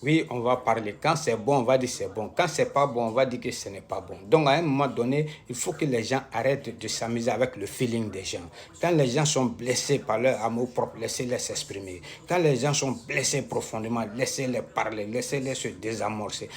Oui, on va parler. Quand c'est bon, on va dire c'est bon. Quand c'est pas bon, on va dire que ce n'est pas bon. Donc, à un moment donné, il faut que les gens arrêtent de s'amuser avec le feeling des gens. Quand les gens sont blessés par leur amour propre, laissez-les s'exprimer. Quand les gens sont blessés profondément, laissez-les parler, laissez-les se désamorcer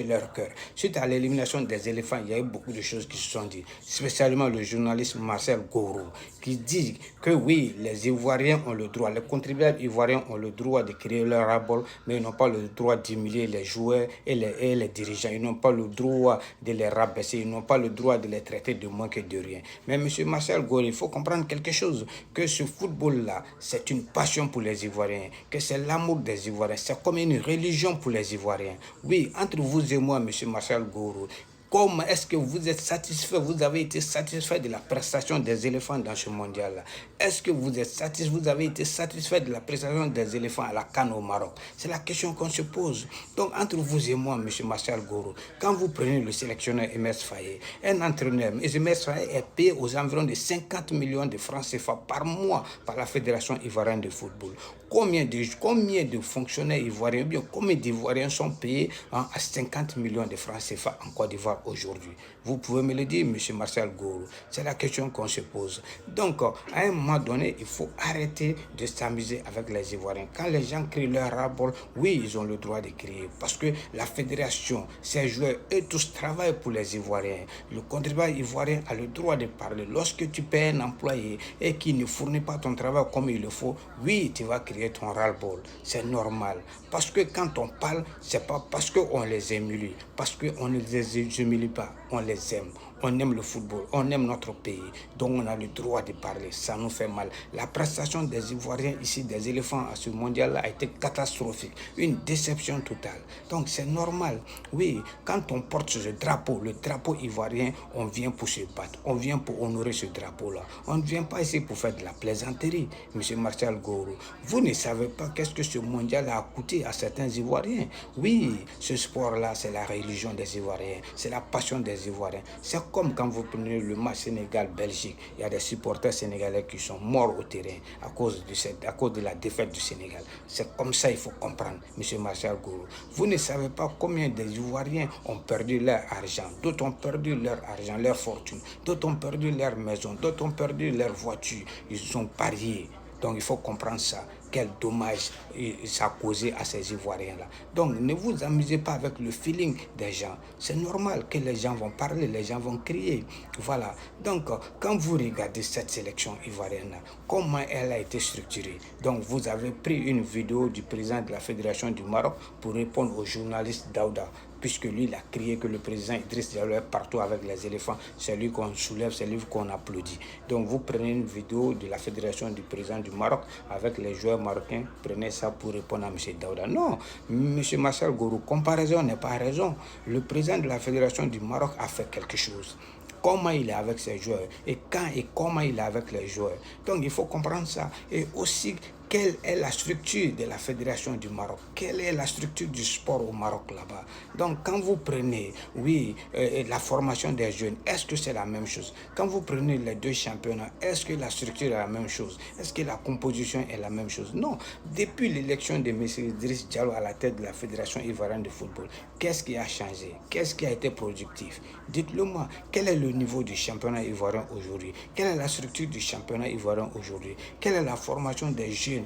leur cœur. Suite à l'élimination des éléphants, il y a eu beaucoup de choses qui se sont dites, spécialement le journaliste Marcel Gourou, qui dit que oui, les Ivoiriens ont le droit, les contribuables ivoiriens ont le droit de créer leur ras-bol, mais ils n'ont pas le droit d'humilier les joueurs et les dirigeants. Ils n'ont pas le droit de les rabaisser, ils n'ont pas le droit de les traiter de moins que de rien. Mais M. Marcel Gourou, il faut comprendre quelque chose, que ce football-là, c'est une passion pour les Ivoiriens, que c'est l'amour des Ivoiriens, c'est comme une religion pour les Ivoiriens. Oui, entre vous et moi, M. Marcel Gourou, comment est-ce que vous êtes satisfait, vous avez été satisfait de la prestation des éléphants dans ce mondial-là? Est-ce que vous êtes satisfait, vous avez été satisfait de la prestation des éléphants à la CAN au Maroc? C'est la question qu'on se pose. Donc, entre vous et moi, M. Marcel Gourou, quand vous prenez le sélectionneur Emes Faye, un entraîneur, Emes Faye est payé aux environs de 50 millions de francs CFA par mois par la Fédération ivoirienne de football. Combien de fonctionnaires ivoiriens, bien combien d'Ivoiriens sont payés à 50 millions de francs CFA en Côte d'Ivoire aujourd'hui? Vous pouvez me le dire, M. Marcel Gourou. C'est la question qu'on se pose. Donc, à un moment donné, il faut arrêter de s'amuser avec les Ivoiriens. Quand les gens crient leur ras-bol, oui, ils ont le droit de crier. Parce que la fédération, ses joueurs, eux tous travaillent pour les Ivoiriens. Le contribuable ivoirien a le droit de parler. Lorsque tu payes un employé et qu'il ne fournit pas ton travail comme il le faut, oui, tu vas crier ton ras-le-bol. C'est normal. Parce que quand on parle, c'est pas parce qu'on les humilie, parce qu'on ne les humilie pas, on les aime. On aime le football, on aime notre pays, donc on a le droit de parler, ça nous fait mal. La prestation des Ivoiriens ici, des éléphants à ce mondial-là a été catastrophique, une déception totale. Donc c'est normal, oui, quand on porte ce drapeau, le drapeau ivoirien, on vient pour se battre, on vient pour honorer ce drapeau-là. On ne vient pas ici pour faire de la plaisanterie, M. Marcel Gourou. Vous ne savez pas qu'est-ce que ce mondial a coûté à certains Ivoiriens. Oui, ce sport-là, c'est la religion des Ivoiriens, c'est la passion des Ivoiriens. C'est comme quand vous prenez le match Sénégal-Belgique, il y a des supporters sénégalais qui sont morts au terrain à cause de la défaite du Sénégal. C'est comme ça il faut comprendre, M. Marcel Gourou. Vous ne savez pas combien des Ivoiriens ont perdu leur argent, d'autres ont perdu leur argent, leur fortune, d'autres ont perdu leur maison, d'autres ont perdu leur voiture, ils ont parié. Donc il faut comprendre ça. Quel dommage ça a causé à ces Ivoiriens-là. Donc ne vous amusez pas avec le feeling des gens. C'est normal que les gens vont parler, les gens vont crier. Voilà. Donc quand vous regardez cette sélection ivoirienne-là, comment elle a été structurée? Donc vous avez pris une vidéo du président de la Fédération du Maroc pour répondre au journaliste Daouda, puisque lui, il a crié que le président Idriss Diallo est partout avec les éléphants. C'est lui qu'on soulève, c'est lui qu'on applaudit. Donc vous prenez une vidéo de la Fédération du président du Maroc avec les joueurs marocains, prenez ça pour répondre à M. Daouda. Non, M. Marcel Gourou, comparaison n'est pas raison. Le président de la Fédération du Maroc a fait quelque chose. Comment il est avec ses joueurs et quand et comment il est avec les joueurs. Donc il faut comprendre ça. Et aussi, quelle est la structure de la Fédération du Maroc? Quelle est la structure du sport au Maroc là-bas? Donc quand vous prenez, oui, la formation des jeunes, est-ce que c'est la même chose? Quand vous prenez les deux championnats, est-ce que la structure est la même chose? Est-ce que la composition est la même chose? Non. Depuis l'élection de M. Idriss Diallo à la tête de la Fédération ivoirienne de football, qu'est-ce qui a changé? Qu'est-ce qui a été productif? Dites-le moi, quel est le niveau du championnat ivoirien aujourd'hui? Quelle est la structure du championnat ivoirien aujourd'hui? Quelle est la formation des jeunes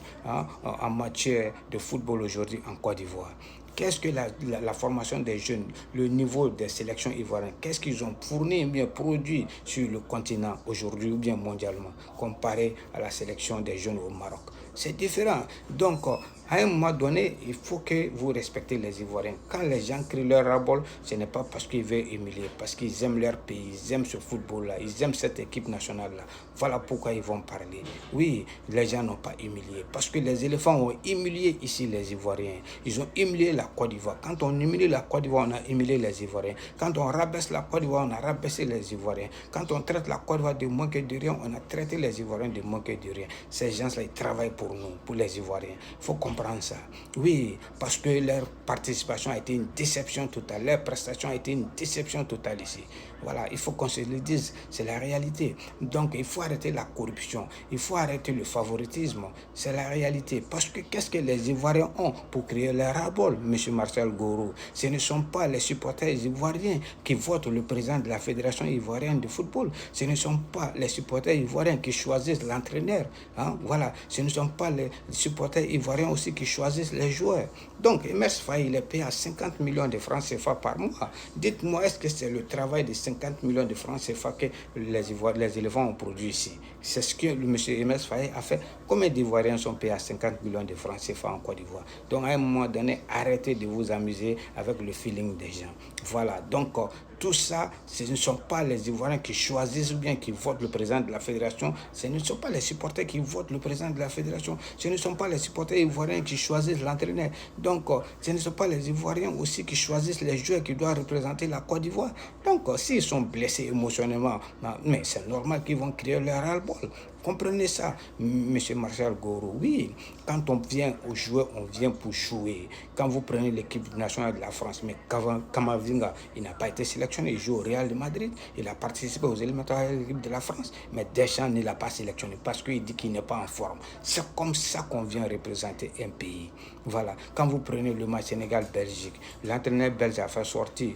en matière de football aujourd'hui en Côte d'Ivoire? Qu'est-ce que la formation des jeunes, le niveau des sélections ivoiriennes, qu'est-ce qu'ils ont fourni, bien produit sur le continent aujourd'hui ou bien mondialement, comparé à la sélection des jeunes au Maroc? C'est différent. Donc, à un moment donné, il faut que vous respectez les Ivoiriens. Quand les gens crient leur ras-bol, ce n'est pas parce qu'ils veulent humilier, parce qu'ils aiment leur pays, ils aiment ce football-là, ils aiment cette équipe nationale-là. Voilà pourquoi ils vont parler. Oui, les gens n'ont pas humilié, parce que les éléphants ont humilié ici les Ivoiriens. Ils ont humilié la Côte d'Ivoire. Quand on humilie la Côte d'Ivoire, on a humilié les Ivoiriens. Quand on rabaisse la Côte d'Ivoire, on a rabaissé les Ivoiriens. Quand on traite la Côte d'Ivoire de moins que de rien, on a traité les Ivoiriens de moins que de rien. Ces gens-là, ils travaillent pour nous, pour les Ivoiriens. Il faut comprendre comprendre ça. Oui, parce que leur participation a été une déception totale, leur prestation a été une déception totale ici. Voilà, il faut qu'on se le dise, c'est la réalité. Donc, il faut arrêter la corruption, il faut arrêter le favoritisme, c'est la réalité. Parce que qu'est-ce que les Ivoiriens ont pour créer leur ras-le-bol, M. Marcel Gourou? Ce ne sont pas les supporters ivoiriens qui votent le président de la Fédération ivoirienne de football. Ce ne sont pas les supporters ivoiriens qui choisissent l'entraîneur. Hein? Voilà, ce ne sont pas les supporters ivoiriens aussi qui choisissent les joueurs. Donc, Emerse Faé, il est payé à 50 millions de francs CFA par mois. Dites-moi, est-ce que c'est le travail de 50 millions de francs CFA que les éléphants ont produit ici? C'est ce que le monsieur Emerse Faé a fait. Combien d'Ivoiriens sont payés à 50 millions de francs CFA en Côte d'Ivoire? Donc, à un moment donné, arrêtez de vous amuser avec le feeling des gens. Voilà, donc tout ça, ce ne sont pas les Ivoiriens qui choisissent ou bien qui votent le président de la fédération. Ce ne sont pas les supporters qui votent le président de la fédération. Ce ne sont pas les supporters ivoiriens qui choisissent l'entraîneur. Donc, ce ne sont pas les Ivoiriens aussi qui choisissent les joueurs qui doivent représenter la Côte d'Ivoire. Donc, s'ils sont blessés émotionnellement, mais c'est normal qu'ils vont créer leur ras-le-bol. Comprenez ça, M. Marcel Gourou. Oui, quand on vient aux joueurs, on vient pour jouer. Quand vous prenez l'équipe nationale de la France, mais Kamavinga, il n'a pas été sélectionné. Il joue au Real de Madrid. Il a participé aux éliminatoires de l'équipe de la France. Mais Deschamps ne l'a pas sélectionné parce qu'il dit qu'il n'est pas en forme. C'est comme ça qu'on vient représenter un pays. Voilà. Quand vous prenez le match Sénégal-Belgique, l'entraîneur belge a fait sortir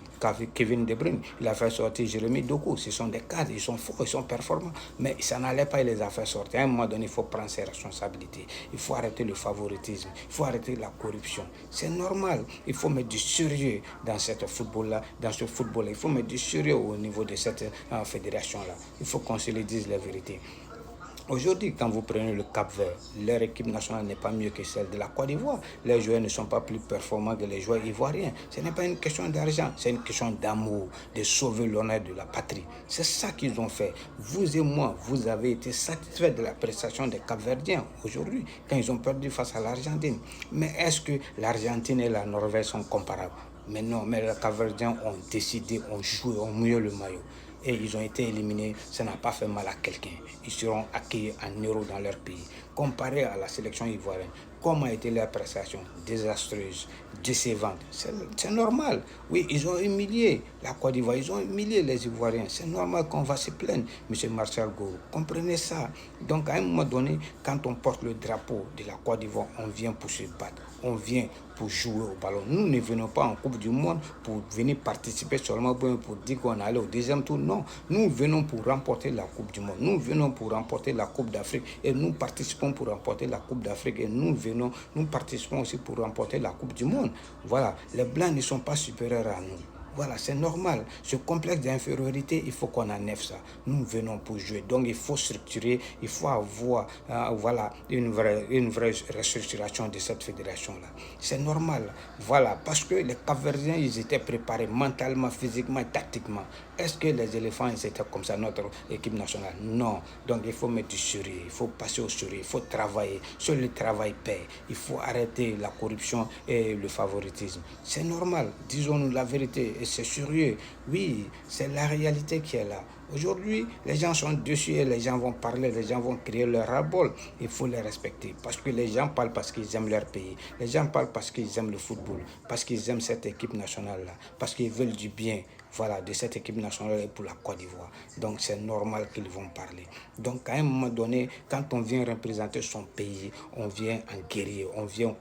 Kevin De Bruyne. Il a fait sortir Jérémy Doku. Ce sont des cadres. Ils sont forts, ils sont performants. Mais ça n'allait pas, il les a fait sortir. À un moment donné, il faut prendre ses responsabilités. Il faut arrêter le favoritisme. Il faut arrêter la corruption. C'est normal. Il faut mettre du sérieux dans cette football-là, dans ce football-là. Il faut mettre du sérieux au niveau de cette fédération-là. Il faut qu'on se le dise la vérité. Aujourd'hui, quand vous prenez le Cap-Vert, leur équipe nationale n'est pas mieux que celle de la Côte d'Ivoire. Les joueurs ne sont pas plus performants que les joueurs ivoiriens. Ce n'est pas une question d'argent, c'est une question d'amour, de sauver l'honneur de la patrie. C'est ça qu'ils ont fait. Vous et moi, vous avez été satisfaits de la prestation des Cap-Verdiens aujourd'hui, quand ils ont perdu face à l'Argentine. Mais est-ce que l'Argentine et la Norvège sont comparables? Mais non, mais les Cap-Verdiens ont décidé, ont joué, ont mouillé le maillot. Et ils ont été éliminés, ça n'a pas fait mal à quelqu'un. Ils seront accueillis en euros dans leur pays. Comparé à la sélection ivoirienne, comment a été leur prestation? Désastreuse, décevante. C'est normal. Oui, ils ont humilié la Côte d'Ivoire, ils ont humilié les Ivoiriens. C'est normal qu'on va se plaindre, M. Marcel Gourou. Comprenez ça. Donc, à un moment donné, quand on porte le drapeau de la Côte d'Ivoire, on vient pour se battre. On vient pour jouer au ballon. Nous ne venons pas en Coupe du Monde pour venir participer seulement pour dire qu'on allait au deuxième tour. Non, nous venons pour remporter la Coupe du Monde. Nous venons pour remporter la Coupe d'Afrique et nous participons pour remporter la Coupe d'Afrique et nous participons aussi pour remporter la Coupe du Monde. Voilà, les Blancs ne sont pas supérieurs à nous. Voilà, c'est normal. Ce complexe d'infériorité, il faut qu'on enlève ça. Nous venons pour jouer. Donc, il faut structurer, il faut avoir une vraie restructuration de cette fédération-là. C'est normal. Voilà, parce que les Cap-Verdiens, ils étaient préparés mentalement, physiquement, tactiquement. Est-ce que les éléphants, ils étaient comme ça, notre équipe nationale? Non. Donc, il faut mettre du sérieux, il faut passer au sérieux, il faut travailler. Seul le travail paie. Il faut arrêter la corruption et le favoritisme. C'est normal. Disons-nous la vérité. C'est sérieux. Oui, c'est la réalité qui est là. Aujourd'hui, les gens sont dessus et les gens vont parler, les gens vont créer leur ras-le-bol. Il faut les respecter parce que les gens parlent parce qu'ils aiment leur pays. Les gens parlent parce qu'ils aiment le football, parce qu'ils aiment cette équipe nationale-là, parce qu'ils veulent du bien. Voilà, de cette équipe nationale pour la Côte d'Ivoire. Donc, c'est normal qu'ils vont parler. Donc, à un moment donné, quand on vient représenter son pays, on vient en guerrier, on vient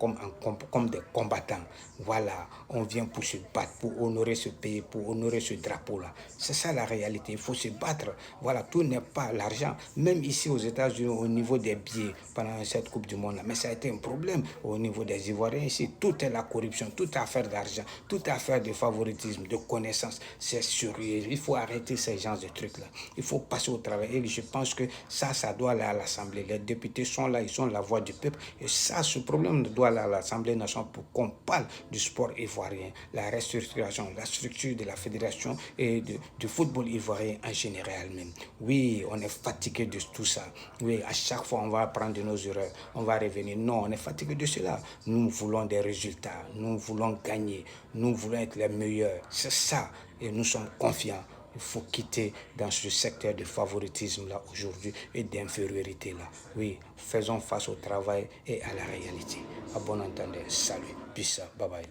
comme des combattants. Voilà, on vient pour se battre, pour honorer ce pays, pour honorer ce drapeau-là. C'est ça la réalité, il faut se battre. Voilà, tout n'est pas l'argent. Même ici aux États-Unis, au niveau des billets, pendant cette Coupe du Monde-là, mais ça a été un problème au niveau des Ivoiriens ici. Tout est la corruption, tout est affaire d'argent, tout est affaire de favoritisme, de connaissance. C'est sérieux. Il faut arrêter ces genres de trucs-là. Il faut passer au travail. Et je pense que ça doit aller à l'Assemblée. Les députés sont là, ils sont la voix du peuple. Et ça, ce problème doit aller à l'Assemblée nationale pour qu'on parle du sport ivoirien, la restructuration, la structure de la fédération et du football ivoirien en général même. Oui, on est fatigué de tout ça. Oui, à chaque fois, on va apprendre de nos erreurs. On va revenir. Non, on est fatigué de cela. Nous voulons des résultats. Nous voulons gagner. Nous voulons être les meilleurs. C'est ça. Et nous sommes confiants. Il faut quitter dans ce secteur de favoritisme-là aujourd'hui et d'infériorité-là. Oui, faisons face au travail et à la réalité. À bon entendeur, salut, peace, bye bye.